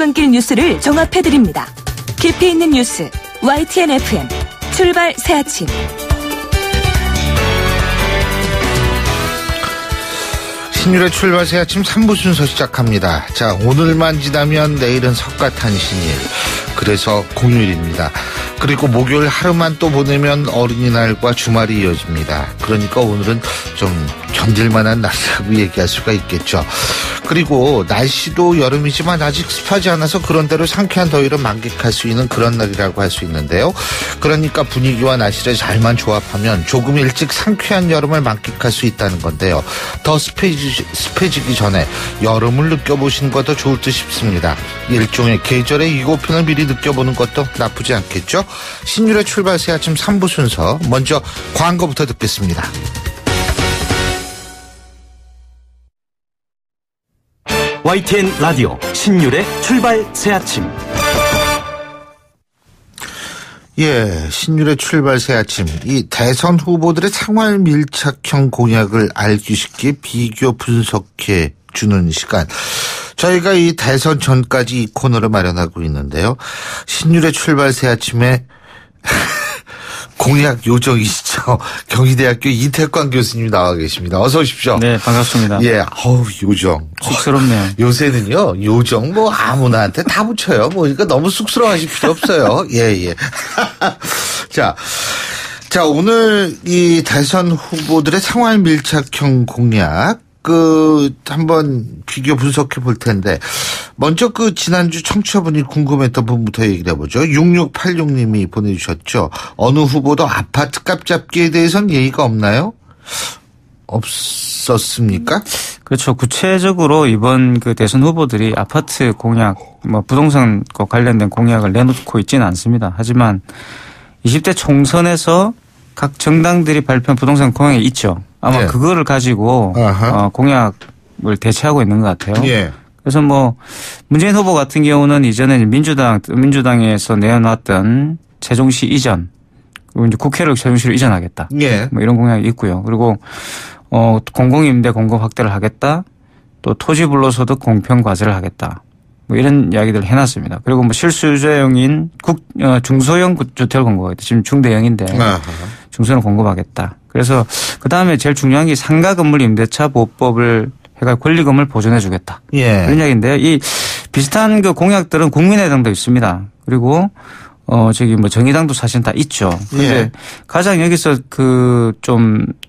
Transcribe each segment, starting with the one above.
출근길 뉴스를 종합해드립니다. 깊이 있는 뉴스 YTN FM 출발 새아침. 신율의 출발 새아침 3부 순서 시작합니다. 자, 오늘만 지나면 내일은 석가탄신일, 그래서 공휴일입니다. 그리고 목요일 하루만 또 보내면 어린이날과 주말이 이어집니다. 그러니까 오늘은 좀 견딜만한 날이라고 얘기할 수가 있겠죠. 그리고 날씨도 여름이지만 아직 습하지 않아서 그런대로 상쾌한 더위를 만끽할 수 있는 그런 날이라고 할 수 있는데요. 그러니까 분위기와 날씨를 잘만 조합하면 조금 일찍 상쾌한 여름을 만끽할 수 있다는 건데요. 더 습해지기 전에 여름을 느껴보시는 것도 좋을 듯 싶습니다. 일종의 계절의 이고편을 미리 느껴보는 것도 나쁘지 않겠죠. 신율의 출발 새아침 3부 순서, 먼저 광고부터 듣겠습니다. YTN 라디오 신율의 출발 새아침. 예, 신율의 출발 새아침. 이 대선 후보들의 생활 밀착형 공약을 알기 쉽게 비교 분석해 주는 시간. 저희가 이 대선 전까지 이 코너를 마련하고 있는데요. 신율의 출발 새아침에 공약 요정이시죠. 경희대학교 이태광 교수님 나와 계십니다. 어서 오십시오. 네, 반갑습니다. 예, 요정. 쑥스럽네요. 요새는요, 요정 뭐 아무나한테 다 붙여요. 뭐, 그러니까 너무 쑥스러워하실 필요 없어요. 예. 자, 오늘 이 대선 후보들의 생활 밀착형 공약, 한번 비교 분석해 볼 텐데, 먼저 지난주 청취자분이 궁금했던 부분부터 얘기를 해보죠. 6686님이 보내주셨죠. 어느 후보도 아파트 값 잡기에 대해서는 예의가 없나요? 없었습니까? 그렇죠. 구체적으로 이번 대선 후보들이 아파트 공약, 부동산과 관련된 공약을 내놓고 있지는 않습니다. 하지만 20대 총선에서 각 정당들이 발표한 부동산 공약이 있죠. 아마 예. 그거를 가지고 공약을 대체하고 있는 것 같아요. 예. 그래서 문재인 후보 같은 경우는 이전에 민주당에서 내어놨던 세종시 이전, 그리고 이제 국회를 세종시로 이전하겠다. 예. 이런 공약이 있고요. 그리고 공공임대 공급 확대를 하겠다. 또 토지 불로소득 공평 과세를 하겠다. 이런 이야기들을 해놨습니다. 그리고 실수요자용인 중소형 주택을 공급하겠다. 지금 중대형인데 중소형 공급하겠다. 그래서 그 다음에 제일 중요한 게 상가 건물 임대차 보호법을 해가 권리금을 보존해 주겠다. 예. 그런 이야기인데요. 이 비슷한 공약들은 국민의당도 있습니다. 그리고 정의당도 사실 다 있죠. 그런데 예. 가장 여기서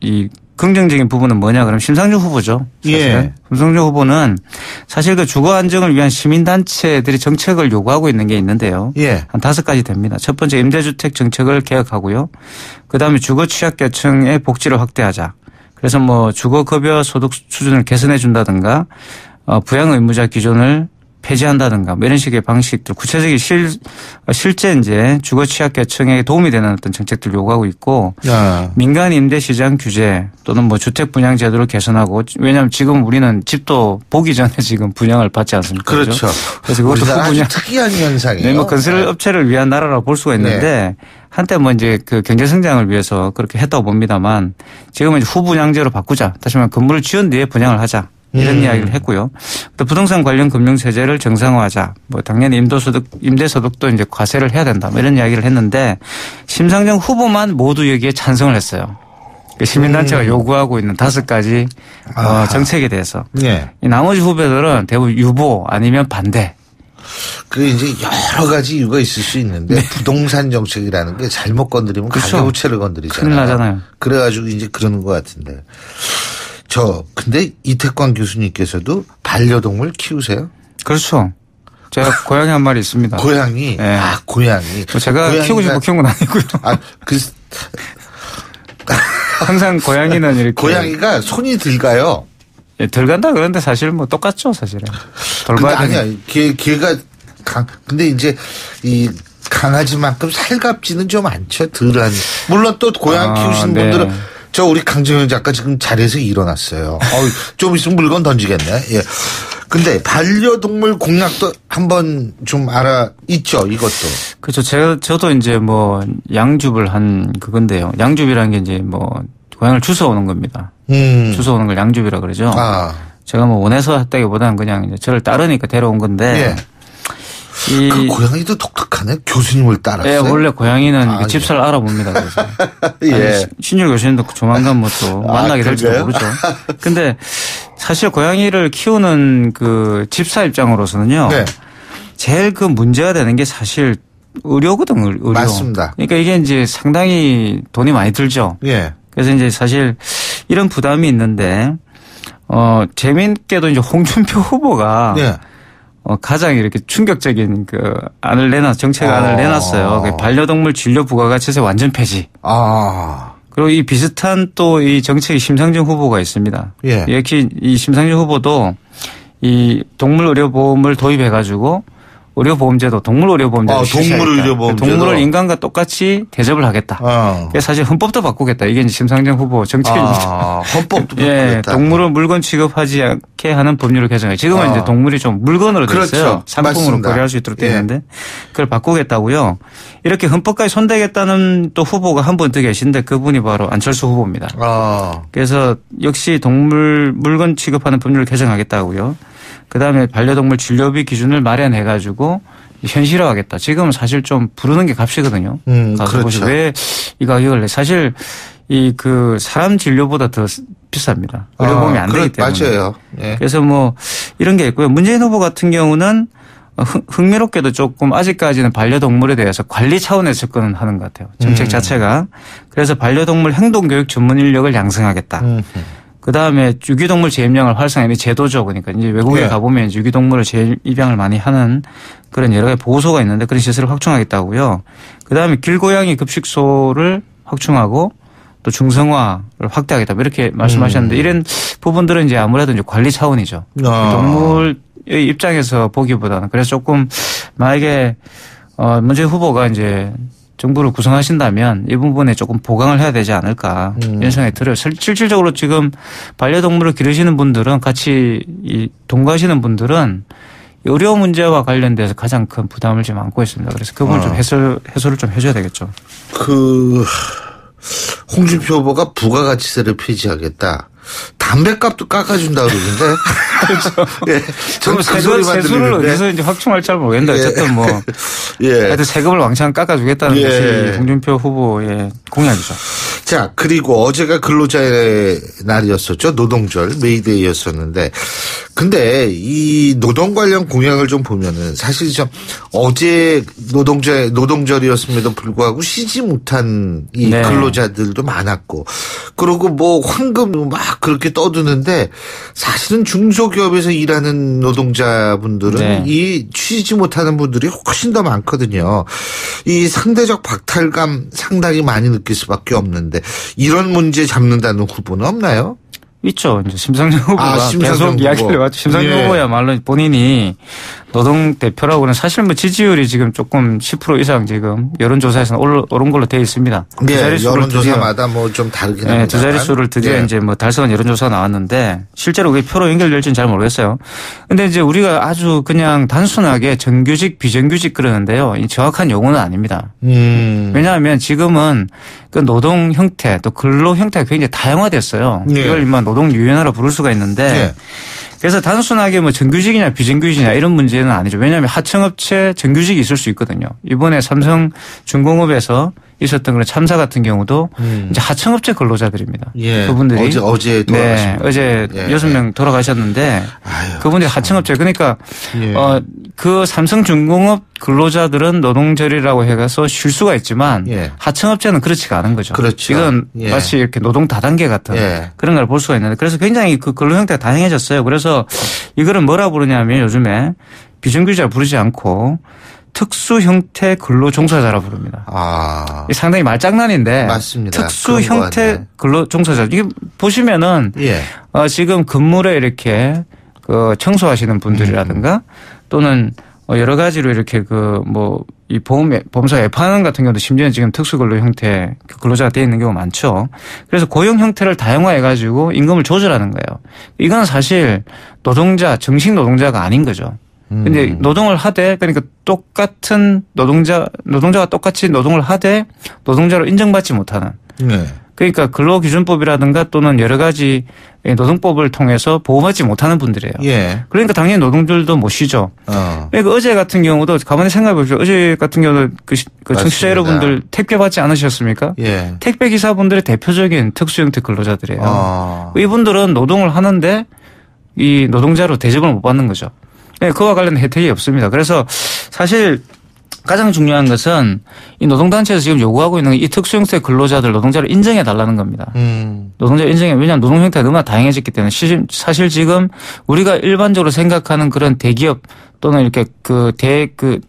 이 긍정적인 부분은 뭐냐 그러면 심상정 후보죠. 예. 심상정 후보는 사실 주거 안정을 위한 시민단체들이 정책을 요구하고 있는 게 있는데요. 예. 한 5가지 됩니다. 첫 번째 임대주택 정책을 개혁하고요. 그다음에 주거 취약계층의 복지를 확대하자. 그래서 주거급여 소득 수준을 개선해 준다든가 부양 의무자 기준을 폐지한다든가 이런 식의 방식들, 구체적인 실제 이제 주거 취약계층에 도움이 되는 어떤 정책들 요구하고 있고, 민간 임대 시장 규제 또는 주택 분양 제도를 개선하고, 왜냐하면 지금 우리는 집도 보기 전에 지금 분양을 받지 않습니까? 그렇죠. 그래서 그것도 아주 특이한 현상이에요. 네, 건설 업체를 위한 나라라고 볼 수가 있는데, 네. 한때 이제 경제 성장을 위해서 그렇게 했다고 봅니다만, 지금은 이제 후분양제로 바꾸자. 다시 말하면 건물을 지은 뒤에 분양을 하자. 이런 이야기를 했고요. 또 부동산 관련 금융세제를 정상화하자. 당연히 임대소득도 이제 과세를 해야 된다. 이런 이야기를 했는데 심상정 후보만 모두 여기에 찬성을 했어요. 시민단체가 요구하고 있는 5가지 정책에 대해서. 예. 이 나머지 후보들은 대부분 유보 아니면 반대. 이제 여러 가지 이유가 있을 수 있는데 네. 부동산 정책이라는 게 잘못 건드리면 그렇죠. 가계부채를 건드리잖아요. 큰일 나잖아요. 그래가지고 이제 그러는 것 같은데. 근데 이태광 교수님께서도 반려동물 키우세요? 그렇죠. 제가 고양이 한 마리 있습니다. 고양이? 네. 고양이. 제가 키우고 싶어 키운 건 아니고요. 항상 고양이는 이렇게. 고양이가 손이 덜 가요. 예, 덜 간다 그런데 사실 똑같죠, 사실은. 근데 아니야. 걔가 근데 이제 강아지만큼 살갑지는 좀 않죠. 덜한. 물론 또 고양이 키우시는 분들은 우리 강정현 작가 지금 자리에서 일어났어요. 좀 있으면 물건 던지겠네. 예. 근데 반려동물 공약도 한번 좀 있죠, 이것도. 그렇죠. 저도 이제 양줍을 한 그건데요. 양줍이라는 게 이제 고양이를 주워오는 겁니다. 주워오는 걸 양줍이라 그러죠. 제가 원해서 했다기보다는 그냥 이제 저를 따르니까 데려온 건데. 예. 그 고양이도 독특하네. 교수님을 따랐어요. 예, 원래 고양이는 집사를 알아봅니다. 그래서. 예. 신율 교수님도 조만간 뭐 또 만나게 될지도 모르죠. 근데 사실 고양이를 키우는 그 집사 입장으로서는요. 네. 제일 그 문제가 되는 게 사실 의료거든, 의료. 맞습니다. 그러니까 이게 이제 상당히 돈이 많이 들죠. 예. 그래서 이제 사실 이런 부담이 있는데, 재미있게도 이제 홍준표 후보가 예. 가장 이렇게 충격적인 그 정책 안을 내놨어요. 그 반려동물 진료 부가가치세 완전 폐지. 그리고 이 비슷한 또 이 정책이 심상정 후보가 있습니다. 예. 역시 이 심상정 후보도 이 동물의료보험을 도입해가지고 의료보험제도, 동물의료보험제도 동물의료보험제도. 동물을 인간과 똑같이 대접을 하겠다. 그래서 사실 헌법도 바꾸겠다. 이게 이제 심상정 후보 정책입니다. 헌법도 바꾸겠다. 예, 동물을 물건 취급하지 않게 하는 법률을 개정해. 지금은 이제 동물이 좀 물건으로 되어 있어요. 그렇죠. 상품으로 맞습니다. 거래할 수 있도록 되어 예. 있는데 그걸 바꾸겠다고요. 이렇게 헌법까지 손대겠다는 또 후보가 한 분 더 계신데 그분이 바로 안철수 후보입니다. 그래서 역시 동물 물건 취급하는 법률을 개정하겠다고요. 그다음에 반려동물 진료비 기준을 마련해가지고 현실화하겠다. 지금은 사실 좀 부르는 게 값이거든요. 그렇죠. 왜 이 가격을 내? 사실 이 그 사람 진료보다 더 비쌉니다. 의료보험이 안 되기 때문에. 맞아요. 예. 그래서 뭐 이런 게 있고요. 문재인 후보 같은 경우는 흥미롭게도 조금 아직까지는 반려동물에 대해서 관리 차원에서 접근을 하는 것 같아요. 정책 자체가. 그래서 반려동물 행동교육 전문 인력을 양성하겠다. 그다음에 유기동물 재입량을 활성화하는 제도죠. 그러니까 이제 외국에 네. 가보면 유기동물을 재입양을 많이 하는 그런 여러 가지 보호소가 있는데 그런 시설을 확충하겠다고요. 그다음에 길고양이 급식소를 확충하고 또 중성화를 확대하겠다. 이렇게 말씀하셨는데 이런 부분들은 이제 아무래도 이제 관리 차원이죠. 동물의 입장에서 보기보다는. 그래서 조금 만약에 문재인 후보가 이제 정부를 구성하신다면 이 부분에 조금 보강을 해야 되지 않을까 이런 생각이 들어요. 실질적으로 지금 반려동물을 기르시는 분들은 같이 동거하시는 분들은 의료 문제와 관련돼서 가장 큰 부담을 지금 안고 있습니다. 그래서 그 부분 좀 해소를 좀 해줘야 되겠죠. 홍준표 후보가 부가가치세를 폐지하겠다. 담배값도 깎아준다 그러는데. 그렇죠. 예. 저는 세수를 어디서 이제 확충할지 잘 모르겠는데 어쨌든 뭐. 예. 하여튼 세금을 왕창 깎아주겠다는 것이 홍준표 후보의 공약이죠. 자, 그리고 어제가 근로자의 날이었었죠. 노동절, 메이데이였었는데. 근데 이 노동 관련 공약을 좀 보면은 사실 좀 어제 노동절이었음에도 불구하고 쉬지 못한 이 근로자들도 많았고. 그리고 뭐 황금 막 그렇게 떠드는데 사실은 중소기업에서 일하는 노동자분들은 이 쉬지 못하는 분들이 훨씬 더 많거든요. 이 상대적 박탈감 상당히 많이 느낄 수밖에 없는데 이런 문제 잡는다는 후보는 없나요? 있죠. 이제 심상정 후보가 계속 후보. 이야기를 해왔죠. 심상정 후보야말로 본인이 노동 대표라고는 사실 뭐 지지율이 지금 조금 10% 이상 지금 여론조사에서는 오른 걸로 되어 있습니다. 네, 여론조사마다 뭐 좀 다르긴 합니다. 두 자릿수를 드디어 이제 뭐 달성한 여론조사가 나왔는데 실제로 그게 표로 연결될지는 잘 모르겠어요. 근데 이제 우리가 아주 그냥 단순하게 정규직, 비정규직 그러는데요. 이 정확한 용어는 아닙니다. 왜냐하면 지금은 그 노동 형태 또 근로 형태가 굉장히 다양화됐어요. 이걸 인마 노동 유연화로 부를 수가 있는데 그래서 단순하게 뭐 정규직이냐 비정규직이냐 이런 문제는 아니죠. 왜냐하면 하청업체 정규직이 있을 수 있거든요. 이번에 삼성중공업에서 있었던 그런 참사 같은 경우도 이제 하청업체 근로자들입니다. 그분들이 어제 돌아가셨습니다. 어제 6명 돌아가셨는데 그분들이 하청업체 그러니까 그 삼성중공업 근로자들은 노동절이라고 해서 쉴 수가 있지만 하청업체는 그렇지가 않은 거죠. 그렇죠. 이건 마치 이렇게 노동 다단계 같은 그런 걸 볼 수가 있는데 그래서 굉장히 그 근로 형태가 다양해졌어요. 그래서 이거를 뭐라 부르냐면 요즘에 비정규직이라 부르지 않고 특수 형태 근로 종사자라 부릅니다. 상당히 말장난인데 맞습니다. 특수 형태 근로 종사자 이게 보시면은 지금 건물에 이렇게 그 청소하시는 분들이라든가 또는 여러 가지로 이렇게 그 뭐 이 보험사 F하는 같은 경우도 심지어 지금 특수 근로 형태 근로자가 되어 있는 경우가 많죠. 그래서 고용 형태를 다양화해 가지고 임금을 조절하는 거예요. 이건 사실 노동자 정식 노동자가 아닌 거죠. 근데 노동을 하되 그러니까 똑같은 노동자가 똑같이 노동을 하되 노동자로 인정받지 못하는 그러니까 근로기준법이라든가 또는 여러 가지 노동법을 통해서 보호받지 못하는 분들이에요. 예. 그러니까 당연히 노동들도 못 쉬죠. 그러니까 어제 같은 경우도 가만히 생각해 보십시오. 어제 같은 경우는 그 청취자 여러분들 택배 받지 않으셨습니까? 예. 택배 기사분들의 대표적인 특수형태 근로자들이에요. 이분들은 노동을 하는데 이 노동자로 대접을 못 받는 거죠. 그와 관련 혜택이 없습니다. 그래서 사실 가장 중요한 것은 이 노동단체에서 지금 요구하고 있는 이 특수형태 근로자들 노동자를 인정해 달라는 겁니다. 노동자 인정해. 왜냐하면 노동 형태가 너무나 다양해졌기 때문에 사실 지금 우리가 일반적으로 생각하는 그런 대기업 또는 이렇게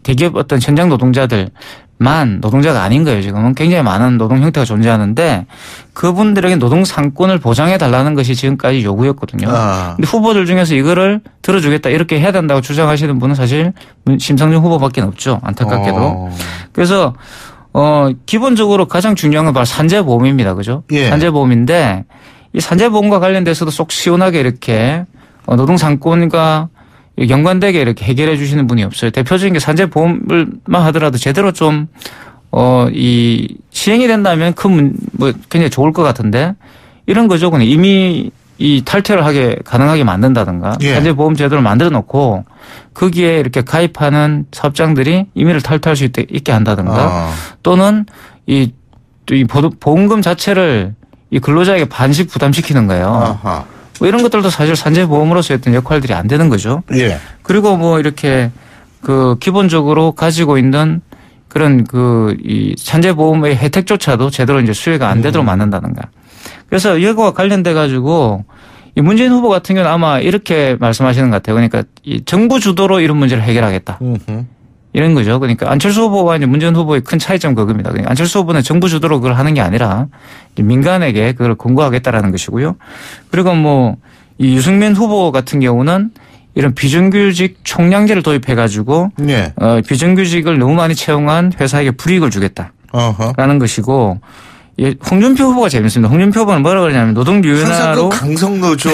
대기업 어떤 현장 노동자들만 노동자가 아닌 거예요. 지금은 굉장히 많은 노동 형태가 존재하는데 그분들에게 노동 상권을 보장해 달라는 것이 지금까지 요구였거든요. 근데 후보들 중에서 이거를 들어주겠다 이렇게 해야 된다고 주장하시는 분은 사실 심상정 후보밖에 없죠. 안타깝게도. 그래서 기본적으로 가장 중요한 건 바로 산재보험입니다. 그죠? 예. 산재보험인데 이 산재보험과 관련돼서도 쏙 시원하게 이렇게 노동 상권과 연관되게 이렇게 해결해 주시는 분이 없어요. 대표적인 게 산재보험을만 하더라도 제대로 좀 이 시행이 된다면 굉장히 좋을 것 같은데 이런 거죠. 그냥 이미 이 탈퇴를 가능하게 만든다든가 예. 산재보험 제도를 만들어 놓고 거기에 이렇게 가입하는 사업장들이 임의를 탈퇴할 수 있게 한다든가 또는 이 보험금 자체를 이 근로자에게 반씩 부담시키는 거예요. 뭐 이런 것들도 사실 산재보험으로서 어떤 역할들이 안 되는 거죠. 예. 그리고 뭐 이렇게 기본적으로 가지고 있는 그런 이 산재보험의 혜택조차도 제대로 이제 수혜가 안 되도록 만든다든가. 그래서 이거와 관련돼 가지고 이 문재인 후보 같은 경우는 아마 이렇게 말씀하시는 것 같아요. 그러니까 이 정부 주도로 이런 문제를 해결하겠다. 이런 거죠. 그러니까 안철수 후보와 이제 문재인 후보의 큰 차이점 그겁니다. 그러니까 안철수 후보는 정부 주도로 그걸 하는 게 아니라 민간에게 그걸 권고하겠다라는 것이고요. 그리고 뭐 이 유승민 후보 같은 경우는 이런 비정규직 총량제를 도입해 가지고 예. 비정규직을 너무 많이 채용한 회사에게 불이익을 주겠다라는 것이고 홍준표 후보가 재밌습니다. 홍준표 후보는 뭐라 그러냐면 노동유연화로 강성노조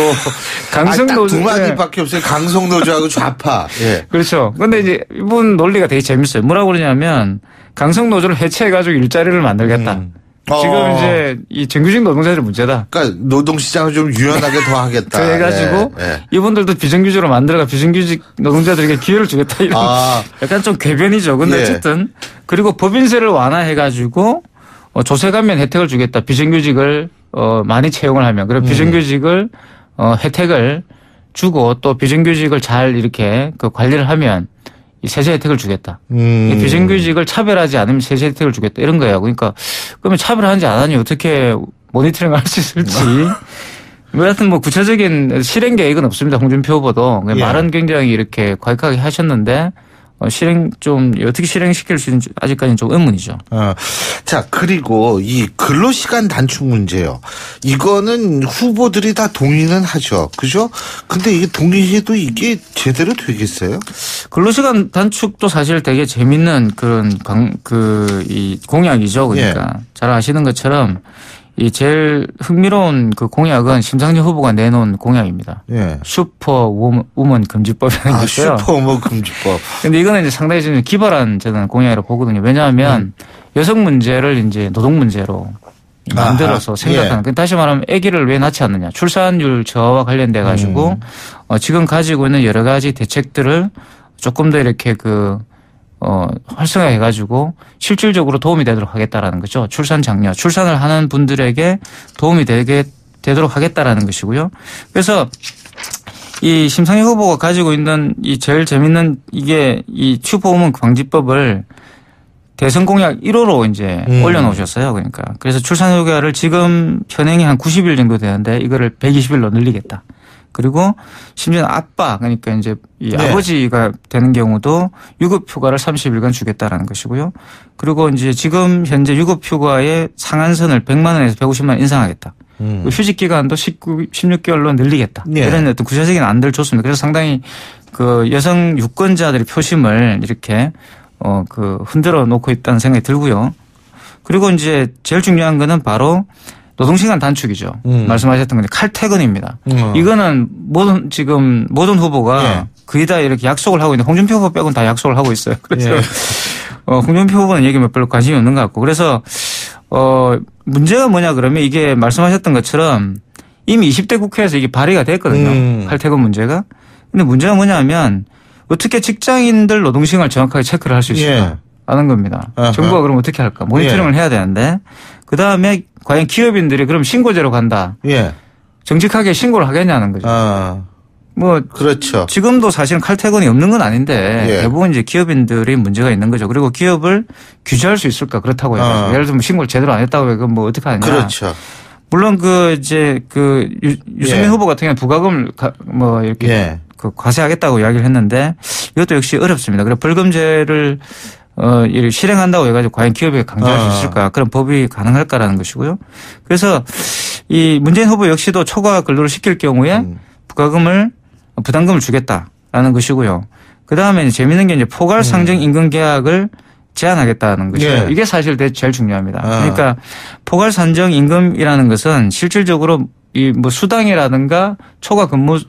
강성노조 두 마디밖에 없어요. 강성노조하고 좌파. 예. 그렇죠. 그런데 이제 이분 논리가 되게 재밌어요. 뭐라고 그러냐면 강성노조를 해체해 가지고 일자리를 만들겠다. 지금 이제 이 정규직 노동자들의 문제다. 그러니까 노동시장을 좀 유연하게 더 하겠다. 그래가지고 네. 이분들도 비정규직으로 만들어가 비정규직 노동자들에게 기회를 주겠다 이런 약간 좀 궤변이죠. 근데 예. 어쨌든 그리고 법인세를 완화해가지고 조세 감면 혜택을 주겠다. 비정규직을 많이 채용을 하면 그리고 비정규직을 혜택을 주고 또 비정규직을 잘 이렇게 관리를 하면 이 세제 혜택을 주겠다. 이 비정규직을 차별하지 않으면 세제 혜택을 주겠다. 이런 거예요. 그러니까 그러면 차별하는지 안 하니 어떻게 모니터링을 할 수 있을지. 여하튼 뭐 구체적인 실행 계획은 없습니다. 홍준표 후보도. 예. 말은 굉장히 이렇게 과격하게 하셨는데 어떻게 실행시킬 수 있는지 아직까지는 좀 의문이죠. 자, 그리고 이 근로시간 단축 문제요. 이거는 후보들이 다 동의는 하죠. 그죠? 근데 이게 동의해도 이게 제대로 되겠어요? 근로시간 단축도 사실 되게 재밌는 그런 이 공약이죠. 그러니까 잘 아시는 것처럼 이 제일 흥미로운 그 공약은 심상정 후보가 내놓은 공약입니다. 예. 슈퍼우먼 금지법이라는 게 있어요. 슈퍼우먼 금지법. 근데 이거는 이제 상당히 좀 기발한 저는 공약이라고 보거든요. 왜냐하면 여성 문제를 이제 노동 문제로 만들어서 생각하는. 예. 다시 말하면 아기를 왜 낳지 않느냐. 출산율 저하와 관련돼 가지고 지금 가지고 있는 여러 가지 대책들을 조금 더 이렇게 활성화해 가지고 실질적으로 도움이 되도록 하겠다라는 거죠. 출산 장려, 출산을 하는 분들에게 도움이 되도록 하겠다라는 것이고요. 그래서 이 심상정 후보가 가지고 있는 이 제일 재밌는 이게 이 슈퍼우먼 방지법을 대선 공약 1호로 이제 올려놓으셨어요. 그러니까 그래서 출산 휴가를 지금 현행이 한 90일 정도 되는데 이거를 120일로 늘리겠다. 그리고 심지어 아빠 그러니까 이제 이 아버지가 되는 경우도 유급휴가를 30일간 주겠다라는 것이고요. 그리고 이제 지금 현재 유급휴가의 상한선을 100만 원에서 150만 원 인상하겠다. 휴직 기간도 16개월로 늘리겠다. 이런 어떤 구체적인 안들 줬습니다. 그래서 상당히 여성 유권자들의 표심을 이렇게 흔들어 놓고 있다는 생각이 들고요. 그리고 이제 제일 중요한 거는 바로 노동시간 단축이죠. 말씀하셨던 건데 칼퇴근입니다. 이거는 모든 후보가 거의 다 이렇게 약속을 하고 있는데 홍준표 후보 빼고는 다 약속을 하고 있어요. 그래서 홍준표 후보는 얘기면 별로 관심이 없는 것 같고 그래서 문제가 뭐냐 그러면 이게 말씀하셨던 것처럼 이미 20대 국회에서 이게 발의가 됐거든요. 칼퇴근 문제가. 근데 문제가 뭐냐면 어떻게 직장인들 노동시간을 정확하게 체크를 할 수 있을까 하는 겁니다. 정부가 그럼 어떻게 할까? 모니터링을 해야 되는데 그다음에 과연 기업인들이 그럼 신고제로 간다. 정직하게 신고를 하겠냐는 거죠. 뭐 그렇죠. 지금도 사실은 칼퇴근이 없는 건 아닌데 대부분 이제 기업인들이 문제가 있는 거죠. 그리고 기업을 규제할 수 있을까 그렇다고 해서 예를 들면 신고를 제대로 안 했다고 해서 뭐 어떻게 하냐. 그렇죠. 물론 유승민 후보 같은 경우는 부가금을 뭐 이렇게 과세하겠다고 이야기를 했는데 이것도 역시 어렵습니다. 그래서 벌금제를 실행한다고 해가지고 과연 기업에 강제할 수 있을까? 그런 법이 가능할까라는 것이고요. 그래서 이 문재인 후보 역시도 초과 근로를 시킬 경우에 부담금을 주겠다라는 것이고요. 그 다음에 재미있는 게 이제 포괄 상정 임금 계약을 제한하겠다는 것이에요. 이게 사실 제일 중요합니다. 그러니까 포괄 산정 임금이라는 것은 실질적으로 이 뭐 수당이라든가 초과 근무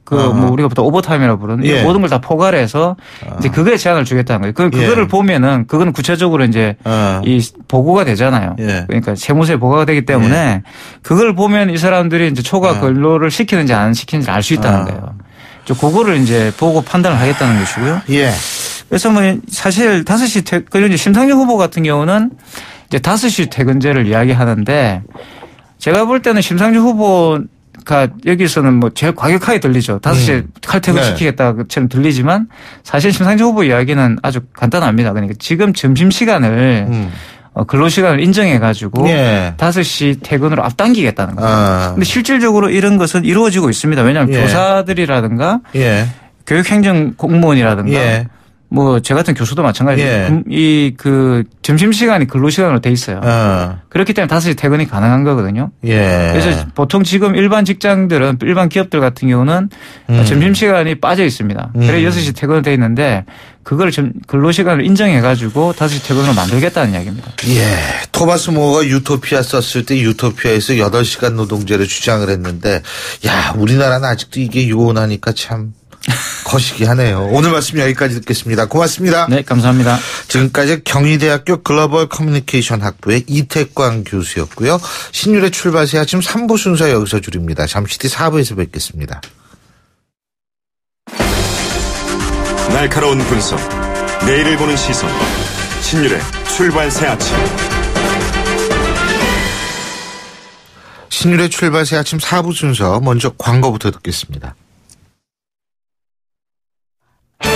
뭐 우리가 보통 오버타임이라고 부르는 모든 걸 다 포괄해서 이제 그거에 제한을 주겠다는 거예요. 그거를 보면은 그거는 구체적으로 이제 이 보고가 되잖아요. 그러니까 세무서에 보고가 되기 때문에 그걸 보면 이 사람들이 이제 초과 근로를 시키는지 안 시키는지 알 수 있다는 거예요. 그거를 이제 보고 판단을 하겠다는 것이고요. 그래서 뭐 사실 5시 그리고 심상정 후보 같은 경우는 이제 5시 퇴근제를 이야기하는데 제가 볼 때는 심상정 후보가 여기서는 뭐 제일 과격하게 들리죠. 5시에 칼퇴근 시키겠다처럼 들리지만 사실 심상정 후보 이야기는 아주 간단합니다. 그러니까 지금 점심시간을 근로시간을 인정해가지고 5시 퇴근으로 앞당기겠다는 거예요. 근데 실질적으로 이런 것은 이루어지고 있습니다. 왜냐하면 교사들이라든가 교육행정 공무원이라든가 뭐 제 같은 교수도 마찬가지예요. 이 점심시간이 근로시간으로 돼 있어요. 그렇기 때문에 5시 퇴근이 가능한 거거든요. 그래서 보통 지금 일반 직장들은 일반 기업들 같은 경우는 점심시간이 빠져 있습니다. 그래서 6시 퇴근이 돼 있는데 그걸 근로시간을 인정해가지고 5시 퇴근으로 만들겠다는 이야기입니다. 토마스 모어가 유토피아 썼을 때 유토피아에서 8시간 노동제를 주장을 했는데 우리나라는 아직도 이게 요원하니까 참 거시기 하네요. 오늘 말씀 여기까지 듣겠습니다. 고맙습니다. 네, 감사합니다. 지금까지 경희대학교 글로벌 커뮤니케이션 학부의 이태광 교수였고요. 신율의 출발새 아침 3부 순서 여기서 줄입니다. 잠시 뒤 4부에서 뵙겠습니다. 날카로운 분석, 내일을 보는 시선, 신율의 출발새 아침. 신율의 출발새 아침 4부 순서 먼저 광고부터 듣겠습니다.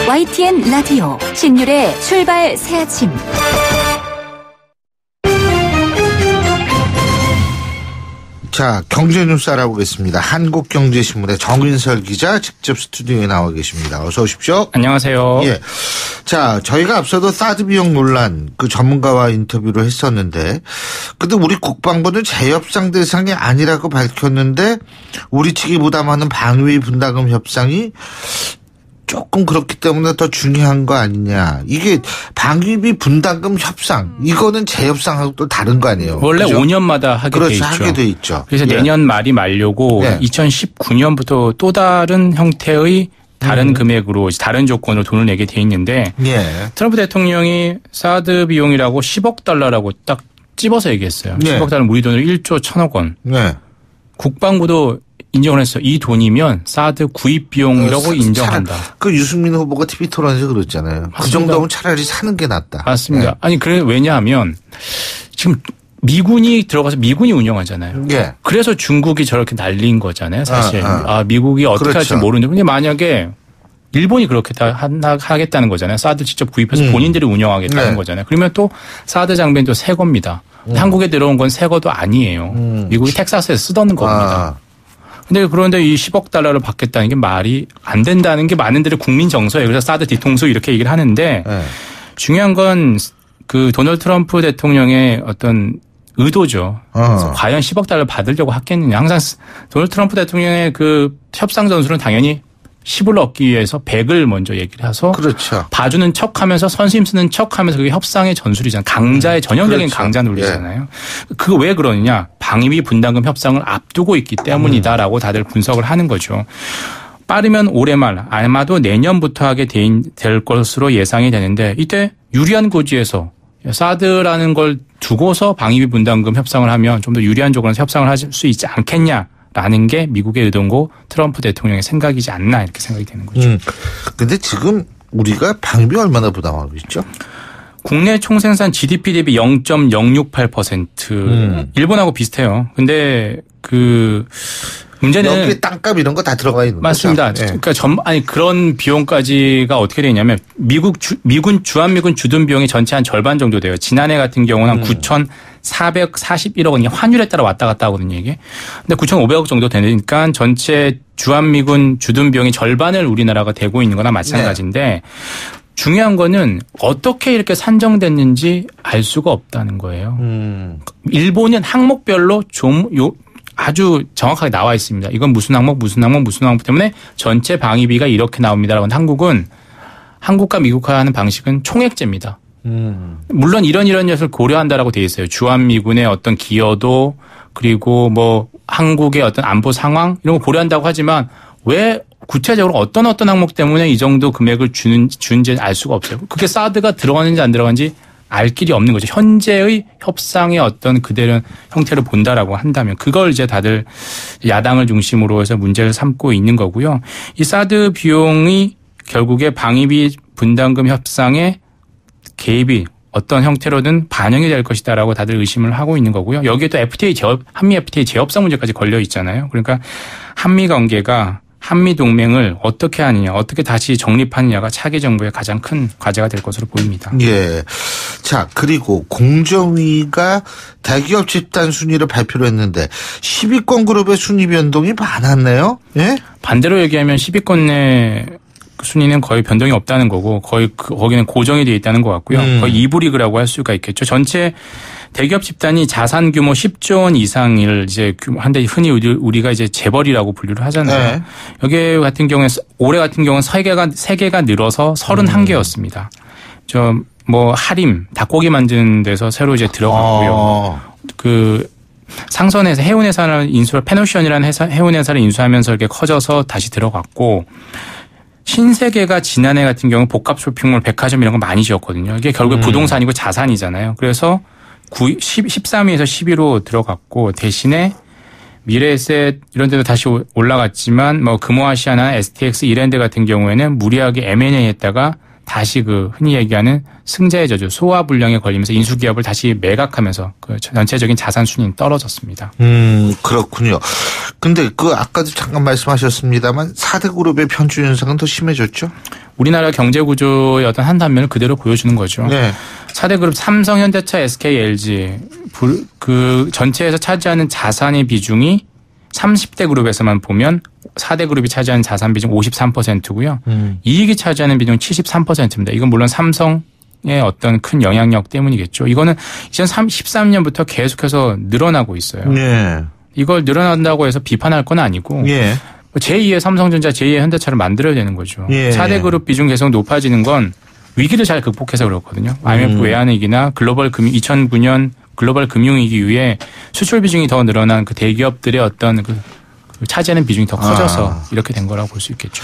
YTN 라디오 신율의 출발 새 아침. 자, 경제 뉴스 알아보겠습니다. 한국경제신문의 정인설 기자 직접 스튜디오에 나와 계십니다. 어서 오십시오. 안녕하세요. 자, 저희가 앞서도 사드 비용 논란 전문가와 인터뷰를 했었는데, 근데 우리 국방부는 재협상 대상이 아니라고 밝혔는데 우리 측이 부담하는 방위 분담금 협상이 조금 그렇기 때문에 더 중요한 거 아니냐. 이게 방위비 분담금 협상, 이거는 재협상하고 또 다른 거 아니에요? 원래 그렇죠? 5년마다 하게 돼 있죠. 하게 돼 있죠. 그래서 내년 말이 만료고 2019년부터 또 다른 형태의 다른 금액으로 다른 조건으로 돈을 내게 돼 있는데 트럼프 대통령이 사드 비용이라고 10억 달러라고 딱 찝어서 얘기했어요. 10억 달러는 우리 돈으로 1조 1,000억 원. 국방부도 인정을 했어요. 이 돈이면 사드 구입 비용이라고 인정한다. 그 유승민 후보가 TV 토론에서 그랬잖아요. 맞습니다. 그 정도면 차라리 사는 게 낫다. 맞습니다. 아니 왜냐하면 지금 미군이 들어가서 미군이 운영하잖아요. 그래서 중국이 저렇게 날린 거잖아요. 사실. 미국이 어떻게 할지 모르는데. 근데 만약에 일본이 그렇게 하겠다는 거잖아요. 사드 직접 구입해서 본인들이 운영하겠다는 거잖아요. 그러면 또 사드 장비는 또 새 겁니다. 한국에 들어온 건 새 것도 아니에요. 미국이 텍사스에서 쓰던 겁니다. 근데 그런데 이 10억 달러를 받겠다는 게 말이 안 된다는 게 많은들의 국민 정서예요. 그래서 사드 뒤통수 이렇게 얘기를 하는데 중요한 건 그 도널드 트럼프 대통령의 어떤 의도죠. 그래서 과연 10억 달러 받으려고 하겠느냐. 항상 도널드 트럼프 대통령의 그 협상 전술은 당연히 10을 얻기 위해서 100을 먼저 얘기를 해서 봐주는 척하면서 선심 쓰는 척하면서 그게 협상의 전술이잖아요. 강자의 전형적인 강자 논리잖아요. 그거 왜 그러느냐. 방위비 분담금 협상을 앞두고 있기 때문이다라고 다들 분석을 하는 거죠. 빠르면 올해 말 아마도 내년부터 하게 될 것으로 예상이 되는데 이때 유리한 고지에서 사드라는 걸 두고서 방위비 분담금 협상을 하면 좀 더 유리한 조건에서 협상을 할 수 있지 않겠냐라는 게 미국의 의도고 트럼프 대통령의 생각이지 않나 이렇게 생각이 되는 거죠. 근데 지금 우리가 방위비 얼마나 부담하고 있죠? 국내 총생산 GDP 대비 0.068%. 일본하고 비슷해요. 근데 문제는 여기 땅값 이런 거 다 들어가 있는 거죠. 맞습니다. 그러니까 그런 비용까지가 어떻게 되냐면 미군 주한미군 주둔 비용이 전체 한 절반 정도 돼요. 지난해 같은 경우는 한 9,441억 원이 환율에 따라 왔다 갔다 하거든요, 이게. 근데 9,500억 정도 되니까 전체 주한미군 주둔 비용이 절반을 우리나라가 대고 있는 거나 마찬가지인데 중요한 거는 어떻게 이렇게 산정됐는지 알 수가 없다는 거예요. 일본은 항목별로 아주 정확하게 나와 있습니다. 이건 무슨 항목 때문에 전체 방위비가 이렇게 나옵니다라고. 한국은 한국과 미국과 하는 방식은 총액제입니다. 물론 이런 것을 고려한다라고 돼 있어요. 주한미군의 어떤 기여도 그리고 뭐 한국의 어떤 안보 상황 이런 거 고려한다고 하지만 왜 구체적으로 어떤 항목 때문에 이 정도 금액을 주는지 알 수가 없어요. 그게 사드가 들어가는지 안 들어가는지 알 길이 없는 거죠. 현재의 협상의 어떤 그대로 형태를 본다라고 한다면 그걸 이제 다들 야당을 중심으로 해서 문제를 삼고 있는 거고요. 이 사드 비용이 결국에 방위비 분담금 협상에 개입이 어떤 형태로든 반영이 될 것이다라고 다들 의심을 하고 있는 거고요. 여기에 또 한미 FTA 재협상 문제까지 걸려 있잖아요. 그러니까 한미 관계가 한미 동맹을 어떻게 하느냐, 어떻게 다시 정립하느냐가 차기 정부의 가장 큰 과제가 될 것으로 보입니다. 예. 자, 그리고 공정위가 대기업 집단 순위를 발표를 했는데 10위권 그룹의 순위 변동이 많았네요. 예? 반대로 얘기하면 10위권 내 순위는 거의 변동이 없다는 거고 거의 거기는 고정이 되어 있다는 것 같고요. 거의 2부 리그라고 할 수가 있겠죠. 전체 대기업 집단이 자산 규모 10조 원 이상을 이제 한데 흔히 우리가 이제 재벌이라고 분류를 하잖아요. 네. 여기 같은 경우에 올해 같은 경우는 3개가 늘어서 31개였습니다. 하림 닭고기 만드는 데서 새로 이제 들어갔고요. 상선에서 해운회사를 페노션이라는 해운회사를 인수하면서 이렇게 커져서 다시 들어갔고 신세계가 지난해 같은 경우 복합 쇼핑몰, 백화점 이런 거 많이 지었거든요. 이게 결국 부동산이고 자산이잖아요. 그래서 13위에서 10위로 들어갔고 대신에 미래에셋 이런 데도 다시 올라갔지만 금호아시아나 STX 이랜드 같은 경우에는 무리하게 M&A 했다가 다시 흔히 얘기하는 승자의 저주 소화불량에 걸리면서 인수기업을 다시 매각하면서 전체적인 자산 순위는 떨어졌습니다. 그렇군요. 근데 아까도 잠깐 말씀하셨습니다만 4대 그룹의 편주 현상은 더 심해졌죠? 우리나라 경제 구조의 어떤 한 단면을 그대로 보여주는 거죠. 네. 4대 그룹 삼성, 현대차, SK, LG 전체에서 차지하는 자산의 비중이 30대 그룹에서만 보면 4대 그룹이 차지하는 자산 비중 53%고요. 이익이 차지하는 비중 73%입니다. 이건 물론 삼성의 어떤 큰 영향력 때문이겠죠. 이거는 2013년부터 계속해서 늘어나고 있어요. 네. 이걸 늘어난다고 해서 비판할 건 아니고 네. 제2의 삼성전자, 제2의 현대차를 만들어야 되는 거죠. 네. 4대 그룹 비중 계속 높아지는 건 위기를 잘 극복해서 그렇거든요. IMF 외환위기나 2009년 글로벌 금융위기 이후에 수출 비중이 더 늘어난 대기업들의 어떤 차지하는 비중이 더 커져서 이렇게 된 거라고 볼 수 있겠죠.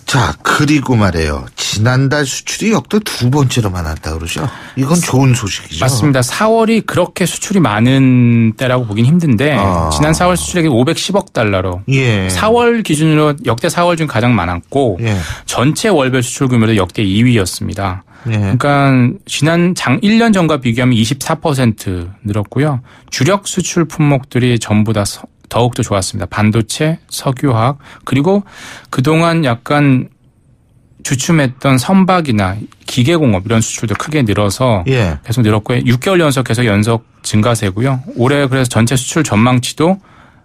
자, 그리고 말이에요. 지난달 수출이 역대 2번째로 많았다 그러죠? 이건 좋은 소식이죠. 맞습니다. 4월이 그렇게 수출이 많은 때라고 보긴 힘든데 지난 4월 수출액이 510억 달러로 4월 기준으로 역대 4월 중 가장 많았고 전체 월별 수출 규모도 역대 2위였습니다. 그러니까 지난 1년 전과 비교하면 24% 늘었고요. 주력 수출 품목들이 전부 다 더욱더 좋았습니다. 반도체, 석유화학 그리고 그동안 약간 주춤했던 선박이나 기계공업 이런 수출도 크게 늘어서 계속 늘었고요. 6개월 연속 증가세고요. 올해 그래서 전체 수출 전망치도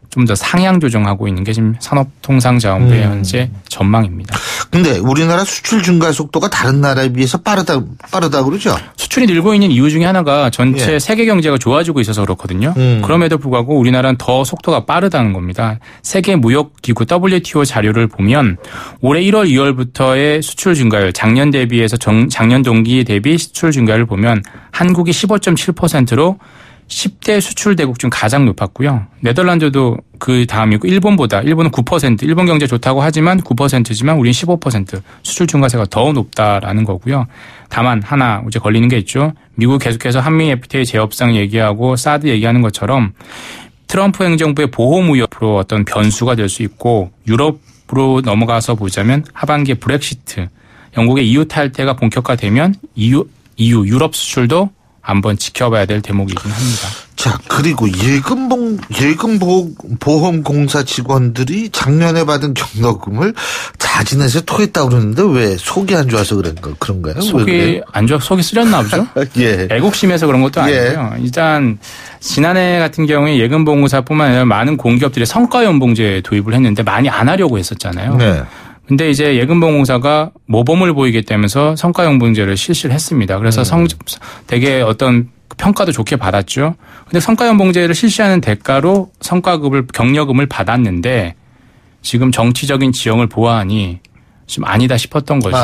좀 더 상향 조정하고 있는 게 지금 산업통상자원부의 현재 전망입니다. 근데 우리나라 수출 증가 속도가 다른 나라에 비해서 빠르다 그러죠? 수출이 늘고 있는 이유 중에 하나가 전체 세계 경제가 좋아지고 있어서 그렇거든요. 그럼에도 불구하고 우리나라는 더 속도가 빠르다는 겁니다. 세계무역기구 WTO 자료를 보면 올해 1월, 2월부터의 수출 증가율 작년 대비해서 작년 동기 대비 수출 증가율을 보면 한국이 15.7%로 10대 수출 대국 중 가장 높았고요. 네덜란드도 그 다음이고 일본은 9%, 일본 경제 좋다고 하지만 9%지만 우리는 15% 수출 중과세가 더 높다라는 거고요. 다만 하나 이제 걸리는 게 있죠. 미국 계속해서 한미 FTA 재협상 얘기하고 사드 얘기하는 것처럼 트럼프 행정부의 보호무역으로 어떤 변수가 될 수 있고 유럽으로 넘어가서 보자면 하반기에 브렉시트, 영국의 EU 탈퇴가 본격화되면 유럽 수출도 한번 지켜봐야 될 대목이긴 합니다. 자, 그리고 예금보험공사 직원들이 작년에 받은 경로금을 자진해서 토했다고 그러는데 왜 속이 안 좋아서 그런가요? 속이 안 좋아서 속이 쓰렸나 보죠? 예. 애국심에서 그런 것도 아니고요. 예. 일단 지난해 같은 경우에 예금보험공사뿐만 아니라 많은 공기업들이 성과연봉제 도입을 했는데 많이 안 하려고 했었잖아요. 네. 근데 이제 예금보험공사가 모범을 보이게 되면서 성과연봉제를 실시를 했습니다. 그래서 되게 어떤 평가도 좋게 받았죠. 근데 성과연봉제를 실시하는 대가로 경력금을 받았는데 지금 정치적인 지형을 보아하니 좀 아니다 싶었던 거죠.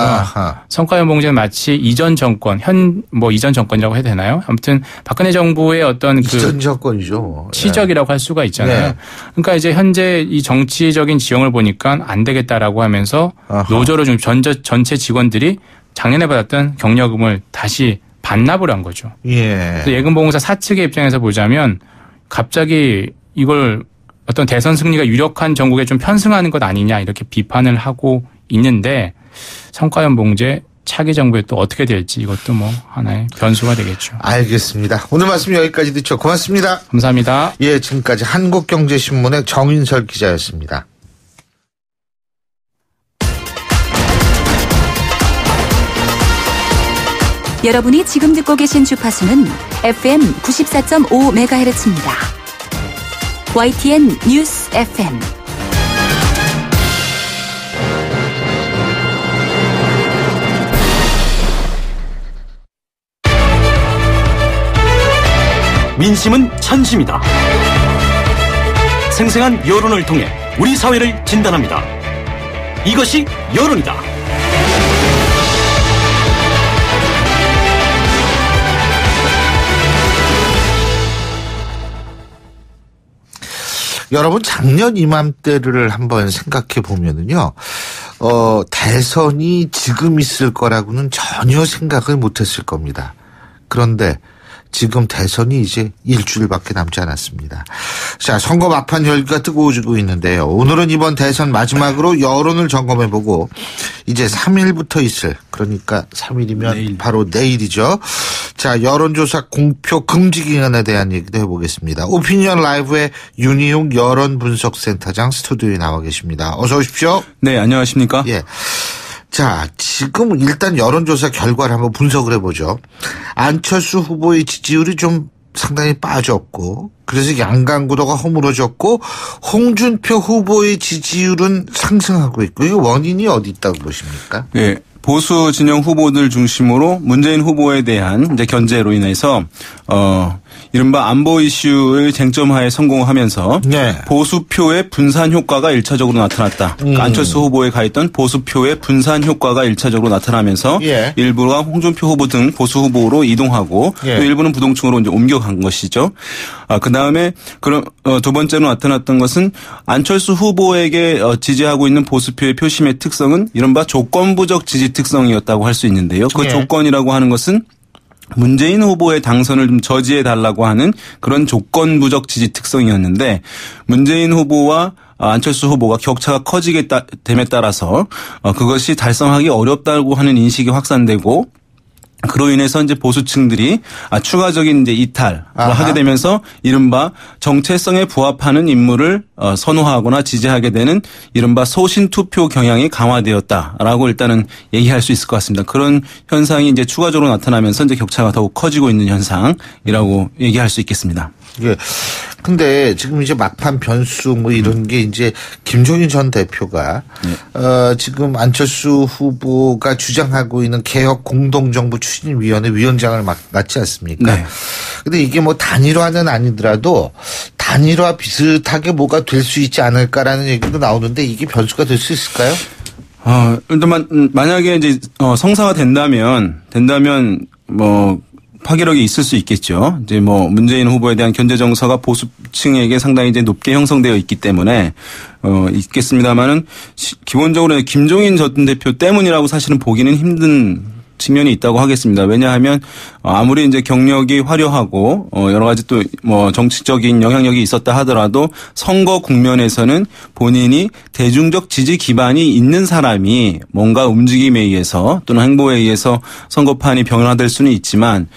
성과연봉제는 마치 이전 정권, 이전 정권이라고 해야 되나요? 아무튼 박근혜 정부의 어떤 이전 정권이죠. 치적이라고 할 수가 있잖아요. 네. 그러니까 이제 현재 이 정치적인 지형을 보니까 안 되겠다라고 하면서 노조로 좀 전체 직원들이 작년에 받았던 경력금을 다시 반납을 한 거죠. 예. 예금보험공사 사측의 입장에서 보자면 갑자기 이걸 어떤 대선 승리가 유력한 정국에 좀 편승하는 것 아니냐 이렇게 비판을 하고 있는데 성과연봉제 차기 정부에 또 어떻게 될지 이것도 하나의 변수가 되겠죠. 알겠습니다. 오늘 말씀 여기까지 듣죠. 고맙습니다. 감사합니다. 예, 지금까지 한국경제신문의 정인설 기자였습니다. 여러분이 지금 듣고 계신 주파수는 FM 94.5MHz입니다. YTN 뉴스 FM. 민심은 천심이다. 생생한 여론을 통해 우리 사회를 진단합니다. 이것이 여론이다. 여러분 작년 이맘때를 한번 생각해 보면은요, 대선이 지금 있을 거라고는 전혀 생각을 못했을 겁니다. 그런데 지금 대선이 이제 일주일밖에 남지 않았습니다. 자, 선거 막판 열기가 뜨거워지고 있는데요. 오늘은 이번 대선 마지막으로 여론을 점검해보고 이제 3일부터 있을, 그러니까 3일이면 바로 내일이죠. 자, 여론조사 공표 금지 기간에 대한 얘기도 해보겠습니다. 오피니언 라이브의 윤희용 여론분석센터장 스튜디오에 나와 계십니다. 어서 오십시오. 네, 안녕하십니까? 예. 자, 지금 일단 여론조사 결과를 한번 분석을 해보죠. 안철수 후보의 지지율이 좀 상당히 빠졌고, 그래서 양강구도가 허물어졌고, 홍준표 후보의 지지율은 상승하고 있고, 이 원인이 어디 있다고 보십니까? 네. 보수 진영 후보들 중심으로 문재인 후보에 대한 이제 견제로 인해서 이른바 안보 이슈의 쟁점화에 성공하면서 네. 보수표의 분산 효과가 1차적으로 나타났다. 그러니까 안철수 후보에 가있던 보수표의 분산 효과가 1차적으로 나타나면서 예. 일부가 홍준표 후보 등 보수 후보로 이동하고 예. 또 일부는 부동층으로 이제 옮겨간 것이죠. 그 다음에 그럼 두 번째로 나타났던 것은 안철수 후보에게 지지하고 있는 보수표의 표심의 특성은 이른바 조건부적 지지 특성이었다고 할 수 있는데요. 그 예. 조건이라고 하는 것은 문재인 후보의 당선을 좀 저지해달라고 하는 그런 조건부적 지지 특성이었는데 문재인 후보와 안철수 후보가 격차가 커지게 됨에 따라서 그것이 달성하기 어렵다고 하는 인식이 확산되고 그로 인해서 이제 보수층들이 추가적인 이제 이탈을 하게 되면서 이른바 정체성에 부합하는 인물을 선호하거나 지지하게 되는 이른바 소신 투표 경향이 강화되었다라고 일단은 얘기할 수 있을 것 같습니다. 그런 현상이 이제 추가적으로 나타나면서 이제 격차가 더욱 커지고 있는 현상이라고 얘기할 수 있겠습니다. 예. 근데 지금 이제 막판 변수 이런 게 이제 김종인 전 대표가 지금 안철수 후보가 주장하고 있는 개혁 공동정부 추진위원회 위원장을 맡지 않습니까? 네. 근데 이게 단일화는 아니더라도 단일화 비슷하게 뭐가 될 수 있지 않을까라는 얘기도 나오는데 이게 변수가 될 수 있을까요? 일단 만약에 이제 성사가 된다면 파괴력이 있을 수 있겠죠. 이제 뭐 문재인 후보에 대한 견제 정서가 보수층에게 상당히 이제 높게 형성되어 있기 때문에 있겠습니다만은 기본적으로 김종인 전 대표 때문이라고 사실은 보기는 힘든 측면이 있다고 하겠습니다. 왜냐하면 아무리 이제 경력이 화려하고 여러 가지 또 뭐 정치적인 영향력이 있었다 하더라도 선거 국면에서는 본인이 대중적 지지 기반이 있는 사람이 뭔가 움직임에 의해서 또는 행보에 의해서 선거판이 변화될 수는 있지만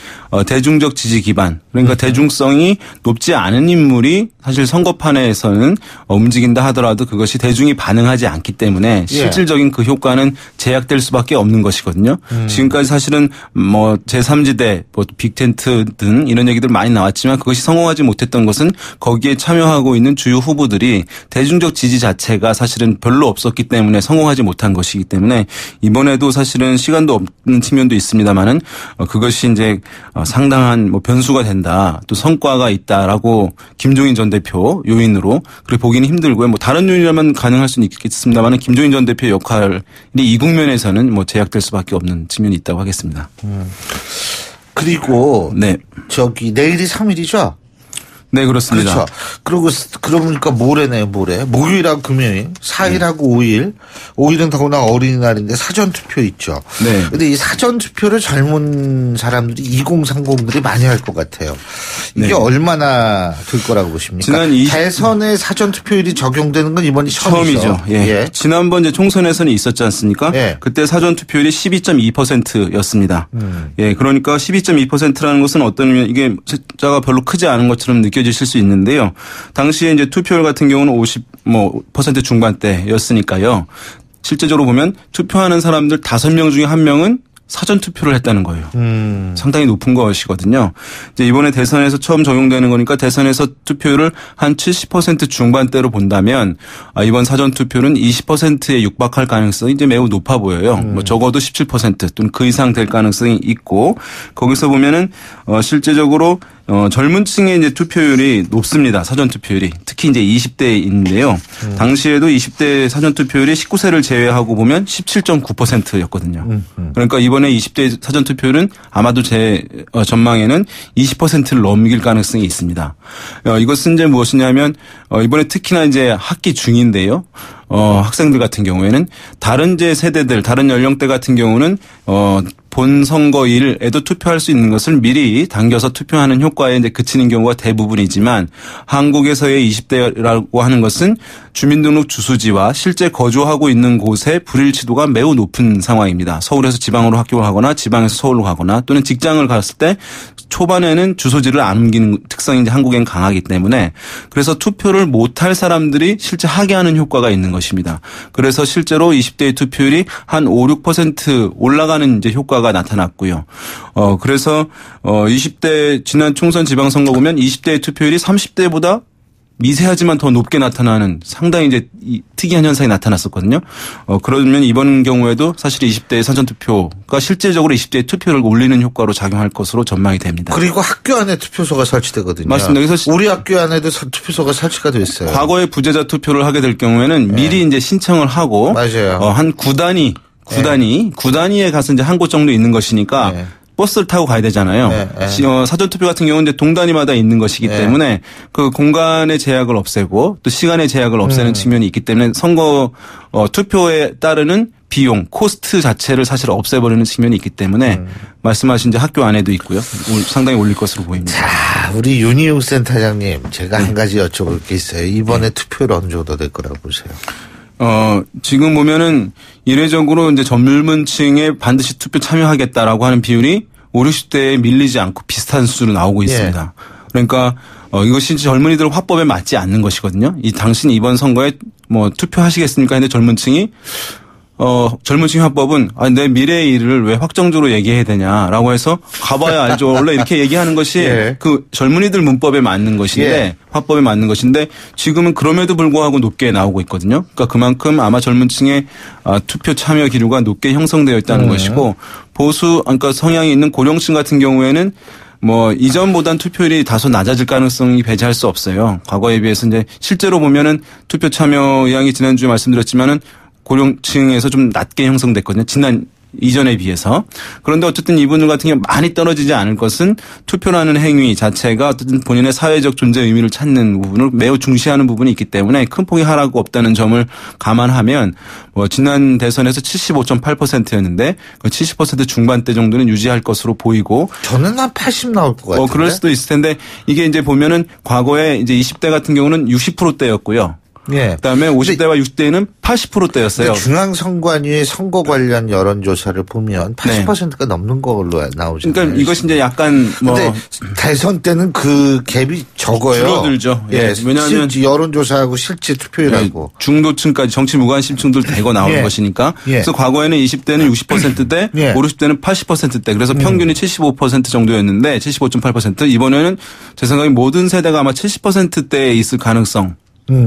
대중적 지지 기반 그러니까 대중성이 높지 않은 인물이 사실 선거판에서는 움직인다 하더라도 그것이 대중이 반응하지 않기 때문에 실질적인 그 효과는 제약될 수밖에 없는 것이거든요. 지금까지 사실은 뭐 제3지대, 뭐 빅텐트 등 이런 얘기들 많이 나왔지만 그것이 성공하지 못했던 것은 거기에 참여하고 있는 주요 후보들이 대중적 지지 자체가 사실은 별로 없었기 때문에 성공하지 못한 것이기 때문에 이번에도 사실은 시간도 없는 측면도 있습니다만은 그것이 이제 상당한 뭐 변수가 된다. 또 성과가 있다라고 김종인 전 대표 요인으로 그렇게 보기는 힘들고요. 뭐 다른 요인이라면 가능할 수는 있겠습니다만은 김종인 전 대표 역할이 이 국면에서는 뭐 제약될 수밖에 없는 측면이 있다고 하겠습니다. 그리고 네. 내일이 3일이죠? 네, 그렇습니다. 그렇죠. 그러니까 모레네요, 모레. 목요일하고 금요일, 4일하고 5일. 5일은 더구나 어린이날인데 사전투표 있죠. 네. 근데 이 사전투표를 젊은 사람들이 2030들이 많이 할 것 같아요. 이게 네. 얼마나 될 거라고 보십니까? 지난 대선에 사전투표율이 적용되는 건 이번이 처음이죠. 예. 예. 지난번 이제 총선에서는 있었지 않습니까? 예. 그때 사전투표율이 12.2%였습니다. 예. 그러니까 12.2%라는 것은 어떤 의미 이게 숫자가 별로 크지 않은 것처럼 느껴지실 수 있는데요. 당시에 이제 투표율 같은 경우는 50% 중반대였으니까요. 실제적으로 보면 투표하는 사람들 5명 중에 1명은 사전 투표를 했다는 거예요. 상당히 높은 것이거든요. 이제 이번에 대선에서 처음 적용되는 거니까 대선에서 투표율을 한 70% 중반대로 본다면 이번 사전 투표는 20%에 육박할 가능성이 이제 매우 높아 보여요. 뭐 적어도 17% 또는 그 이상 될 가능성이 있고 거기서 보면은 실제적으로 젊은 층의 이제 투표율이 높습니다. 사전 투표율이. 특히 이제 20대인데요. 당시에도 20대 사전 투표율이 19세를 제외하고 보면 17.9%였거든요. 그러니까 이번에 20대 사전 투표율은 아마도 제 전망에는 20%를 넘길 가능성이 있습니다. 이것은 이제 무엇이냐면 이번에 특히나 이제 학기 중인데요. 학생들 같은 경우에는 다른 이제 세대들, 다른 연령대 같은 경우는 본 선거일에도 투표할 수 있는 것을 미리 당겨서 투표하는 효과에 이제 그치는 경우가 대부분이지만 한국에서의 20대라고 하는 것은 주민등록 주소지와 실제 거주하고 있는 곳의 불일치도가 매우 높은 상황입니다. 서울에서 지방으로 학교를 가거나 지방에서 서울로 가거나 또는 직장을 갔을 때 초반에는 주소지를 안 옮기는 특성이 이제 한국엔 강하기 때문에 그래서 투표를 못할 사람들이 실제 하게 하는 효과가 있는 것입니다. 그래서 실제로 20대의 투표율이 한 5, 6% 올라가는 이제 효과가 나타났고요. 그래서 20대 지난 총선 지방선거 보면 20대의 투표율이 30대보다 미세하지만 더 높게 나타나는 상당히 이제 특이한 현상이 나타났었거든요. 그러면 이번 경우에도 사실 20대의 사전투표가 실제적으로 20대의 투표를 올리는 효과로 작용할 것으로 전망이 됩니다. 그리고 학교 안에 투표소가 설치되거든요. 맞습니다. 그래서 우리 학교 안에도 투표소가 설치가 됐어요. 과거에 부재자 투표를 하게 될 경우에는 네. 미리 이제 신청을 하고 맞아요. 한 9단위에 가서 이제 한 곳 정도 있는 것이니까 네. 버스를 타고 가야 되잖아요. 네. 사전투표 같은 경우는 이제 동단위마다 있는 것이기 네. 때문에 그 공간의 제약을 없애고 또 시간의 제약을 없애는 측면이 있기 때문에 선거 투표에 따르는 비용, 코스트 자체를 사실 없애버리는 측면이 있기 때문에 말씀하신 이제 학교 안에도 있고요. 상당히 올릴 것으로 보입니다. 자, 우리 윤희욱 센터장님 제가 한 가지 여쭤볼 게 있어요. 이번에 투표율 어느 정도 될 거라고 보세요? 지금 보면은 이례적으로 이제 젊은 층에 반드시 투표 참여하겠다라고 하는 비율이 50, 60대에 밀리지 않고 비슷한 수로 나오고 있습니다. 예. 그러니까 이것이 젊은이들 화법에 맞지 않는 것이거든요. 당신이 이번 선거에 뭐 투표하시겠습니까? 했는데 젊은 층이 젊은 층 화법은 내 미래의 일을 왜 확정적으로 얘기해야 되냐라고 해서 가봐야 알죠. 원래 이렇게 얘기하는 것이 예. 그 젊은이들 문법에 맞는 것인데 예. 화법에 맞는 것인데 지금은 그럼에도 불구하고 높게 나오고 있거든요. 그러니까 그만큼 아마 젊은 층의 투표 참여 기류가 높게 형성되어 있다는 것이고 그러니까 성향이 있는 고령층 같은 경우에는 뭐 이전보단 투표율이 다소 낮아질 가능성이 배제할 수 없어요. 과거에 비해서 이제 실제로 보면은 투표 참여 의향이 지난주에 말씀드렸지만은 고령층에서 좀 낮게 형성됐거든요. 지난 이전에 비해서. 그런데 어쨌든 이분들 같은 경우 많이 떨어지지 않을 것은 투표라는 행위 자체가 어쨌든 본인의 사회적 존재 의미를 찾는 부분을 매우 중시하는 부분이 있기 때문에 큰 폭의 하락이 없다는 점을 감안하면 뭐 지난 대선에서 75.8%였는데 70% 중반대 정도는 유지할 것으로 보이고 저는 한 80 나올 것 같은데. 그럴 수도 있을 텐데 이게 이제 보면은 과거에 이제 20대 같은 경우는 60%대였고요. 예. 그다음에 50대와 60대는 80%대였어요. 중앙선관위의 선거 관련 여론조사를 보면 80%가 넘는 걸로 나오잖아요. 그러니까 이것이 이제 약간 근데 대선 때는 그 갭이 적어요. 줄어들죠. 예. 왜냐하면 여론조사하고 실제 투표율하고 중도층까지 정치 무관심층들 대거 나오는 것이니까. 그래서 과거에는 20대는 60%대, 50대는 80%대. 그래서 평균이 75% 정도였는데 75.8%. 이번에는 제 생각에 모든 세대가 아마 70%대에 있을 가능성.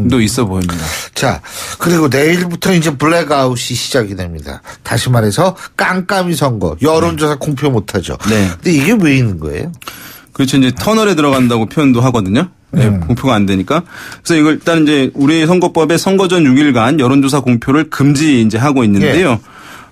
도 있어 보입니다. 자, 그리고 내일부터 이제 블랙아웃이 시작이 됩니다. 다시 말해서 깜깜이 선거, 여론조사 공표 못하죠. 네. 근데 이게 왜 있는 거예요? 그렇죠. 이제 터널에 들어간다고 표현도 하거든요. 네, 공표가 안 되니까. 그래서 이걸 일단 이제 우리 선거법에 선거 전 6일간 여론조사 공표를 금지 이제 하고 있는데요.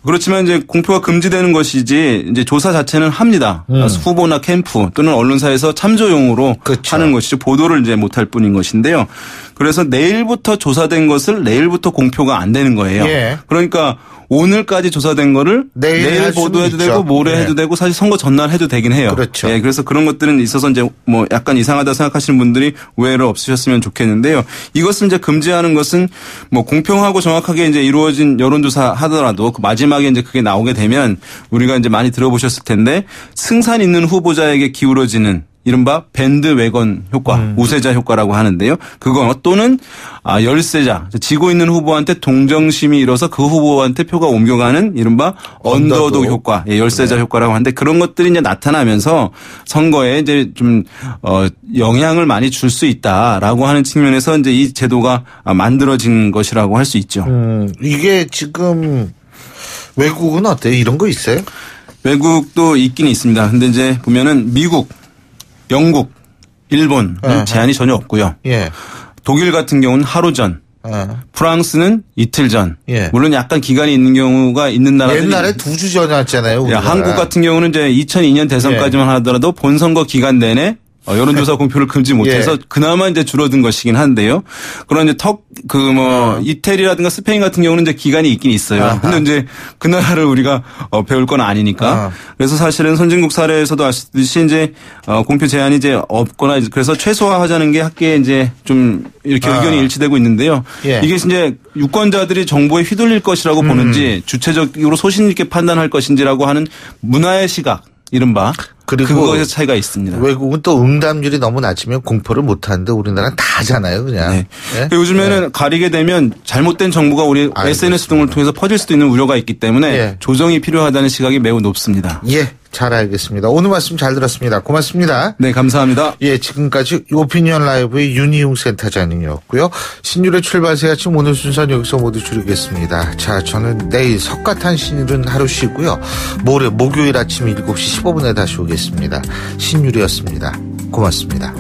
그렇지만 이제 공표가 금지되는 것이지 이제 조사 자체는 합니다. 후보나 캠프 또는 언론사에서 참조용으로 하는 것이죠. 보도를 이제 못할 뿐인 것인데요. 그래서 내일부터 조사된 것을 내일부터 공표가 안 되는 거예요. 그러니까 오늘까지 조사된 거를 내일 보도해도 되고 모레 해도 되고 사실 선거 전날 해도 되긴 해요. 그렇죠. 예, 그래서 그런 것들은 있어서 이제 뭐 약간 이상하다 생각하시는 분들이 오해를 없으셨으면 좋겠는데요. 이것을 이제 금지하는 것은 뭐 공평하고 정확하게 이제 이루어진 여론조사 하더라도 그 마지막에 이제 그게 나오게 되면 우리가 이제 많이 들어보셨을 텐데 승산 있는 후보자에게 기울어지는 이른바 밴드웨건 효과, 우세자 효과라고 하는데요. 그거 또는 열세자, 지고 있는 후보한테 동정심이 일어서 그 후보한테 표가 옮겨가는 이른바 언더독 효과, 열세자 효과라고 하는데 그런 것들이 이제 나타나면서 선거에 이제 좀 영향을 많이 줄 수 있다라고 하는 측면에서 이제 이 제도가 만들어진 것이라고 할 수 있죠. 이게 지금 외국은 어때요? 이런 거 있어요? 외국도 있긴 있습니다. 근데 이제 보면은 미국, 영국, 일본은 제한이 전혀 없고요. 독일 같은 경우는 하루 전, 프랑스는 이틀 전. 물론 약간 기간이 있는 경우가 있는 나라들이 옛날에 2주 전이었잖아요. 한국 같은 경우는 이제 2002년 대선까지만 하더라도 본선거 기간 내내 여론조사 공표를 금지 못해서 그나마 이제 줄어든 것이긴 한데요. 그런 이제 이태리라든가 스페인 같은 경우는 이제 기간이 있긴 있어요. 근데 이제 그 나라를 우리가 배울 건 아니니까. 그래서 사실은 선진국 사례에서도 아시듯이 이제 공표 제한이 이제 없거나 그래서 최소화하자는 게 학계에 이제 좀 이렇게 의견이 일치되고 있는데요. 이게 이제 유권자들이 정보에 휘둘릴 것이라고 보는지 주체적으로 소신 있게 판단할 것인지라고 하는 문화의 시각. 이른바 그리고 그거에서 차이가 있습니다. 외국은 또 응답률이 너무 낮으면 공표를 못하는데 우리나라는 다 하잖아요, 그냥. 요즘에는 가리게 되면 잘못된 정보가 우리 SNS 등을 통해서 퍼질 수도 있는 우려가 있기 때문에 조정이 필요하다는 시각이 매우 높습니다. 잘 알겠습니다. 오늘 말씀 잘 들었습니다. 고맙습니다. 네, 감사합니다. 지금까지 오피니언 라이브의 윤희웅 센터장님이었고요. 신율의 출발새 아침 오늘 순서는 여기서 모두 줄이겠습니다. 자, 저는 내일 석가탄 신일은 하루 쉬고요. 모레 목요일 아침 7시 15분에 다시 오겠습니다. 신율이었습니다. 고맙습니다.